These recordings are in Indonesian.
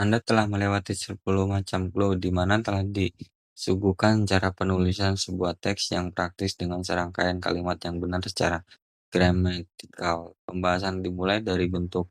Anda telah melewati 10 macam clue di mana telah disuguhkan cara penulisan sebuah teks yang praktis dengan serangkaian kalimat yang benar secara gramatikal. Pembahasan dimulai dari bentuk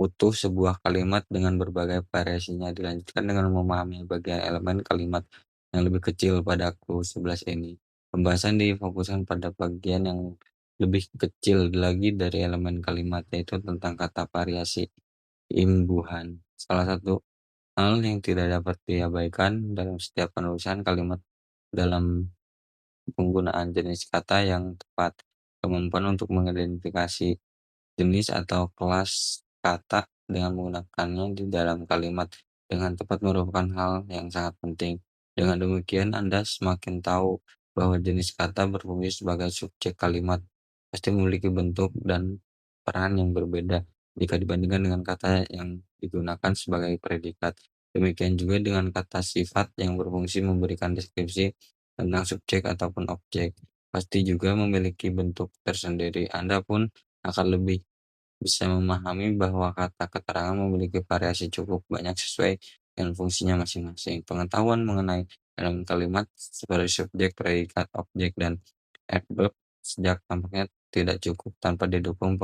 utuh sebuah kalimat dengan berbagai variasinya, dilanjutkan dengan memahami bagian elemen kalimat yang lebih kecil pada clue 11 ini. Pembahasan difokuskan pada bagian yang lebih kecil lagi dari elemen kalimat, yaitu tentang kata variasi imbuhan. Salah satu hal yang tidak dapat diabaikan dalam setiap penulisan kalimat dalam penggunaan jenis kata yang tepat. Kemampuan untuk mengidentifikasi jenis atau kelas kata dengan menggunakannya di dalam kalimat dengan tepat merupakan hal yang sangat penting. Dengan demikian, Anda semakin tahu bahwa jenis kata berfungsi sebagai subjek kalimat, pasti memiliki bentuk dan peran yang berbeda jika dibandingkan dengan kata yang digunakan sebagai predikat. Demikian juga dengan kata sifat yang berfungsi memberikan deskripsi tentang subjek ataupun objek, pasti juga memiliki bentuk tersendiri. Anda pun akan lebih bisa memahami bahwa kata keterangan memiliki variasi cukup banyak sesuai dengan fungsinya masing-masing. Pengetahuan mengenai dalam kalimat seperti subjek, predikat, objek, dan adverb sejak tampaknya tidak cukup tanpa didukung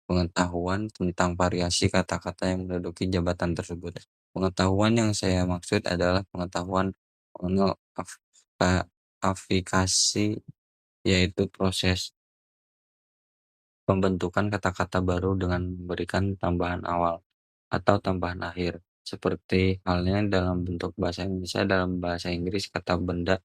pengetahuan tentang variasi kata-kata yang menduduki jabatan tersebut. Pengetahuan yang saya maksud adalah pengetahuan mengenal afikasi, yaitu proses pembentukan kata-kata baru dengan memberikan tambahan awal atau tambahan akhir. Seperti halnya dalam bentuk bahasa Indonesia, dalam bahasa Inggris kata benda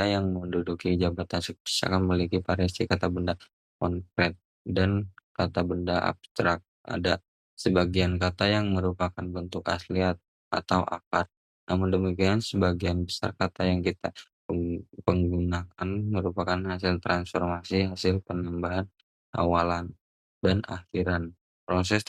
yang menduduki jabatan sukses akan memiliki variasi kata benda konkret dan kata benda abstrak. Ada sebagian kata yang merupakan bentuk asli atau akar. Namun demikian, sebagian besar kata yang kita penggunaan merupakan hasil transformasi, hasil penambahan awalan dan akhiran. Proses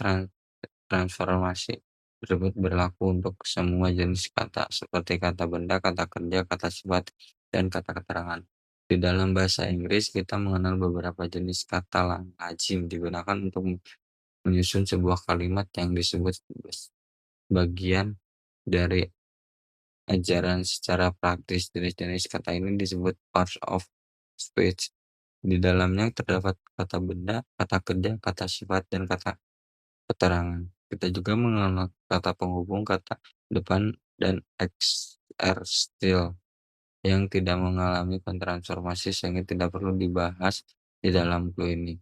transformasi tersebut berlaku untuk semua jenis kata, seperti kata benda, kata kerja, kata sifat, dan kata keterangan. Di dalam bahasa Inggris, kita mengenal beberapa jenis kata lazim digunakan untuk menyusun sebuah kalimat yang disebut bagian dari ajaran secara praktis. Jenis-jenis kata ini disebut parts of speech. Di dalamnya terdapat kata benda, kata kerja, kata sifat, dan kata keterangan. Kita juga mengenal kata penghubung, kata depan, dan still yang tidak mengalami transformasi sehingga tidak perlu dibahas di dalam clue ini.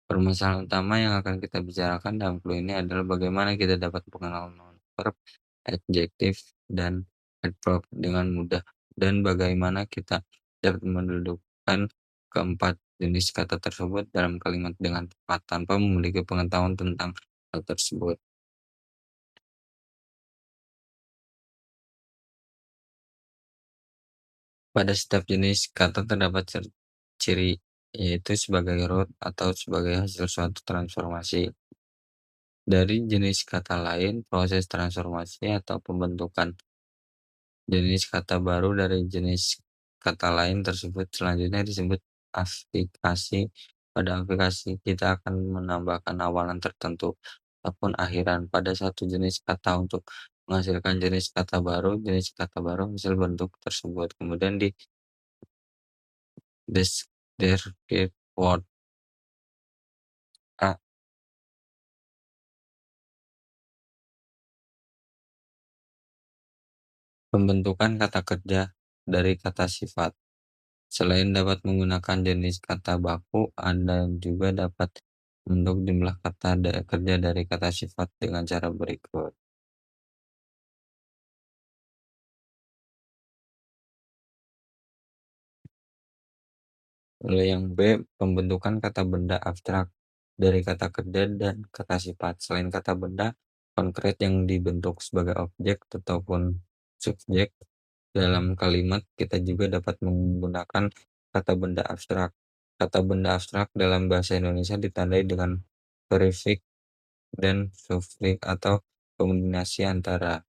Permasalahan utama yang akan kita bicarakan dalam clue ini adalah bagaimana kita dapat mengenal non-verb, adjektif, dan adverb dengan mudah, dan bagaimana kita dapat mendudukkan keempat jenis kata tersebut dalam kalimat dengan tepat tanpa memiliki pengetahuan tentang hal tersebut. Pada setiap jenis kata terdapat ciri, yaitu sebagai root atau sebagai hasil suatu transformasi dari jenis kata lain. Proses transformasi atau pembentukan jenis kata baru dari jenis kata lain tersebut selanjutnya disebut afikasi. Pada afikasi, kita akan menambahkan awalan tertentu ataupun akhiran pada satu jenis kata untuk menghasilkan jenis kata baru. Jenis kata baru hasil bentuk tersebut kemudian di descriptive word. A. Pembentukan kata kerja dari kata sifat. Selain dapat menggunakan jenis kata baku, Anda juga dapat membentuk jumlah kata kerja dari kata sifat dengan cara berikut. Lalu yang B, pembentukan kata benda abstrak dari kata kerja dan kata sifat. Selain kata benda konkret yang dibentuk sebagai objek ataupun subjek dalam kalimat, kita juga dapat menggunakan kata benda abstrak. Kata benda abstrak dalam bahasa Indonesia ditandai dengan prefix dan suffix atau kombinasi antara.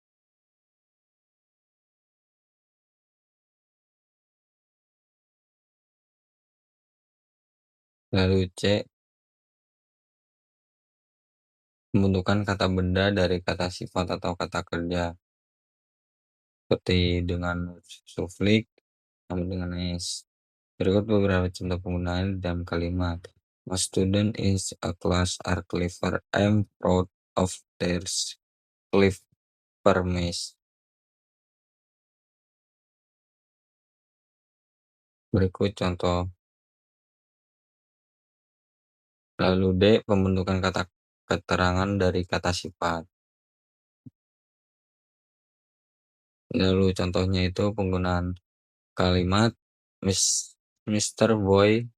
Lalu C, Pembentukan kata benda dari kata sifat atau kata kerja, seperti dengan suflik sama dengan es. Berikut beberapa contoh penggunaan dalam kalimat. My student is a class are clever. I'm proud of their cleverness. Berikut contoh. Lalu D, pembentukan kata keterangan dari kata sifat. Lalu contohnya itu penggunaan kalimat Mr. Boy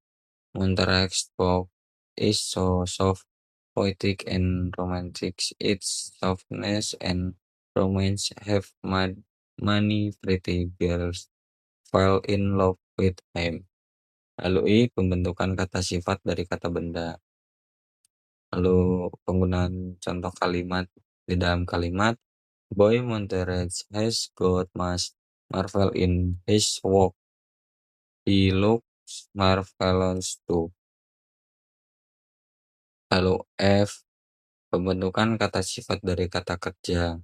Monterey's book is so soft, poetic, and romantic. Its softness and romance have made many pretty girls fall in love with him. Lalu I, pembentukan kata sifat dari kata benda. Lalu penggunaan contoh kalimat di dalam kalimat Boy Monterey has got much marvel in his work. He looks marvelous too. Lalu F, pembentukan kata sifat dari kata kerja.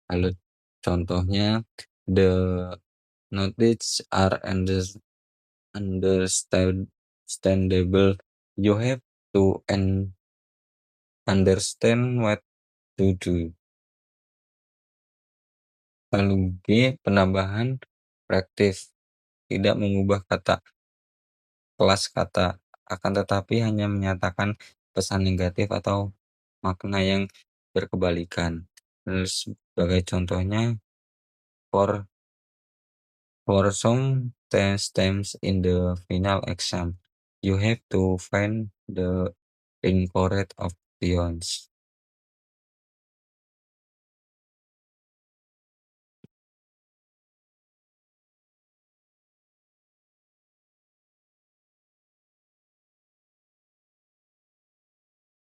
Lalu contohnya the notices are understandable. You have to understand what to do. Lalu G, penambahan praktis. Tidak mengubah kelas kata, akan tetapi hanya menyatakan pesan negatif atau makna yang berkebalikan. Sebagai contohnya, for some tests in the final exam, you have to find the incorrect options.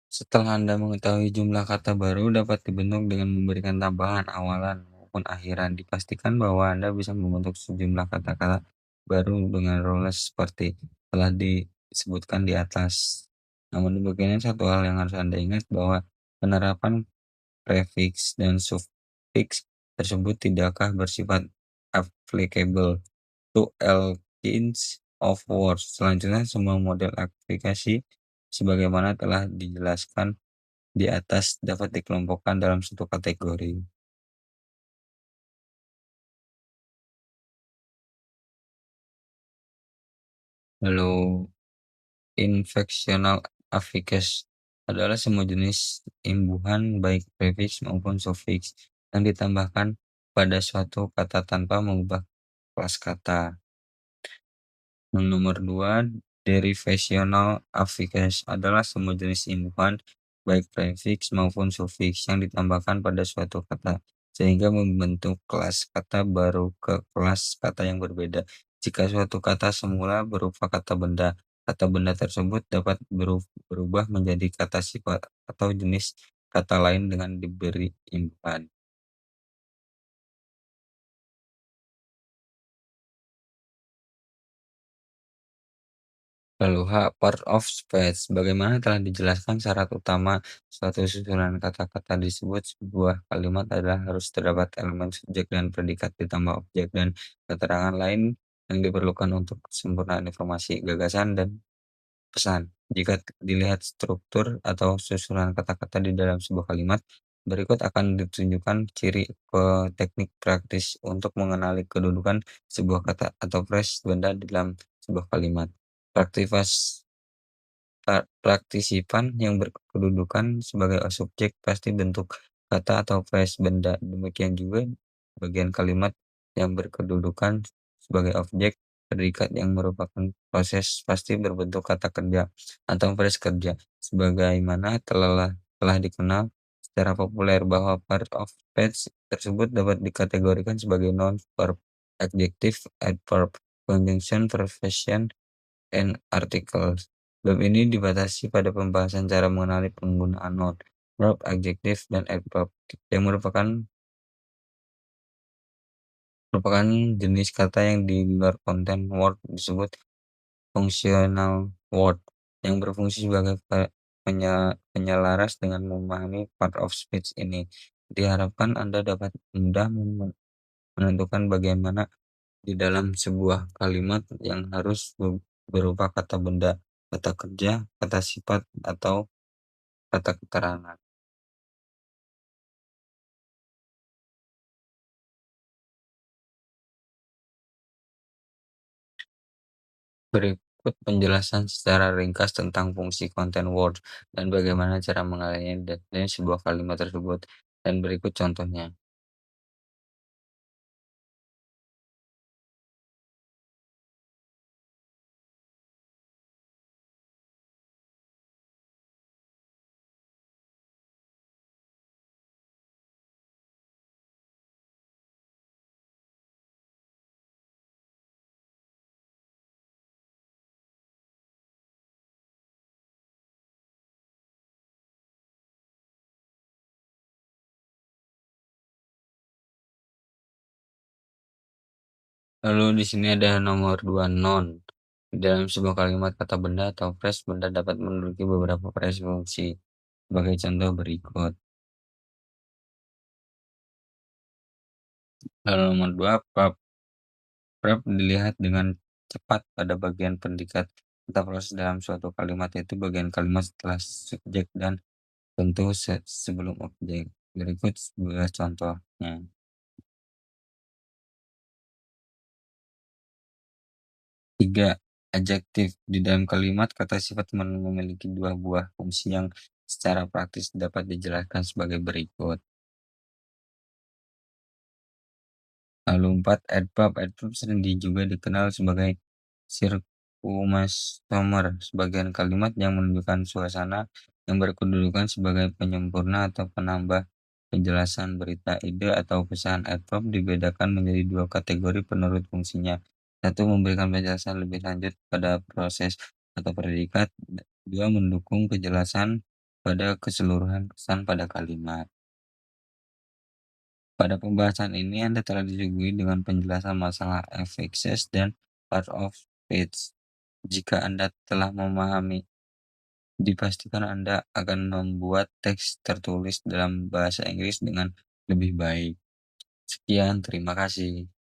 Setelah Anda mengetahui jumlah kata baru dapat dibentuk dengan memberikan tambahan awalan maupun akhiran, dipastikan bahwa Anda bisa membentuk sejumlah kata-kata baru dengan rules seperti telah disebutkan di atas. Namun demikian, satu hal yang harus Anda ingat bahwa penerapan prefiks dan sufiks tersebut tidakkah bersifat applicable to all kinds of words. Selanjutnya, semua model aplikasi sebagaimana telah dijelaskan di atas dapat dikelompokkan dalam satu kategori. Lalu, inflectional affixes adalah semua jenis imbuhan baik prefiks maupun sufiks yang ditambahkan pada suatu kata tanpa mengubah kelas kata. Yang nomor 2, derivational affixes adalah semua jenis imbuhan baik prefiks maupun sufiks yang ditambahkan pada suatu kata sehingga membentuk kelas kata baru ke kelas kata yang berbeda. Jika suatu kata semula berupa kata benda tersebut dapat berubah menjadi kata sifat atau jenis kata lain dengan diberi imbuhan. Lalu H, part of speech. Bagaimana telah dijelaskan syarat utama suatu susunan kata-kata disebut sebuah kalimat adalah harus terdapat elemen subjek dan predikat ditambah objek dan keterangan lain yang diperlukan untuk kesempurnaan informasi, gagasan, dan pesan. Jika dilihat struktur atau susunan kata-kata di dalam sebuah kalimat, berikut akan ditunjukkan ciri teknik praktis untuk mengenali kedudukan sebuah kata atau phrase benda dalam sebuah kalimat. Praktivas Praktisipan yang berkedudukan sebagai subjek pasti bentuk kata atau phrase benda. Demikian juga bagian kalimat yang berkedudukan sebagai objek, predikat yang merupakan proses pasti berbentuk kata kerja atau phrase kerja. Sebagaimana telah dikenal secara populer bahwa part of speech tersebut dapat dikategorikan sebagai noun, verb, adjective, adverb, conjunction, preposition, and articles. Bab ini dibatasi pada pembahasan cara mengenali penggunaan noun, verb, adjective, dan adverb yang merupakan jenis kata yang di luar konten word disebut functional word yang berfungsi sebagai penyelaras dengan memahami part of speech ini. Diharapkan Anda dapat mudah menentukan bagaimana di dalam sebuah kalimat yang harus berupa kata benda, kata kerja, kata sifat, atau kata keterangan. Berikut penjelasan secara ringkas tentang fungsi konten Word dan bagaimana cara mengalirnya dari sebuah kalimat tersebut. Dan berikut contohnya. Lalu di sini ada nomor 2 non. Di dalam sebuah kalimat kata benda atau phrase, benda dapat menduduki beberapa frase fungsi. Sebagai contoh berikut. Lalu nomor 2 verb dilihat dengan cepat pada bagian predikat atau proses dalam suatu kalimat, yaitu bagian kalimat setelah subjek dan tentu sebelum objek. Berikut sebelah contohnya. 3. Adjektif. Di dalam kalimat, kata sifat memiliki dua buah fungsi yang secara praktis dapat dijelaskan sebagai berikut. Lalu 4. Adverb. Adverb sering juga dikenal sebagai circumstancer, sebagian kalimat yang menunjukkan suasana yang berkedudukan sebagai penyempurna atau penambah penjelasan berita, ide, atau pesan. Adverb dibedakan menjadi dua kategori menurut fungsinya. Satu, memberikan penjelasan lebih lanjut pada proses atau predikat. Dua, mendukung penjelasan pada keseluruhan kesan pada kalimat. Pada pembahasan ini, Anda telah disuguhi dengan penjelasan masalah affixes dan part of speech. Jika Anda telah memahami, dipastikan Anda akan membuat teks tertulis dalam bahasa Inggris dengan lebih baik. Sekian, terima kasih.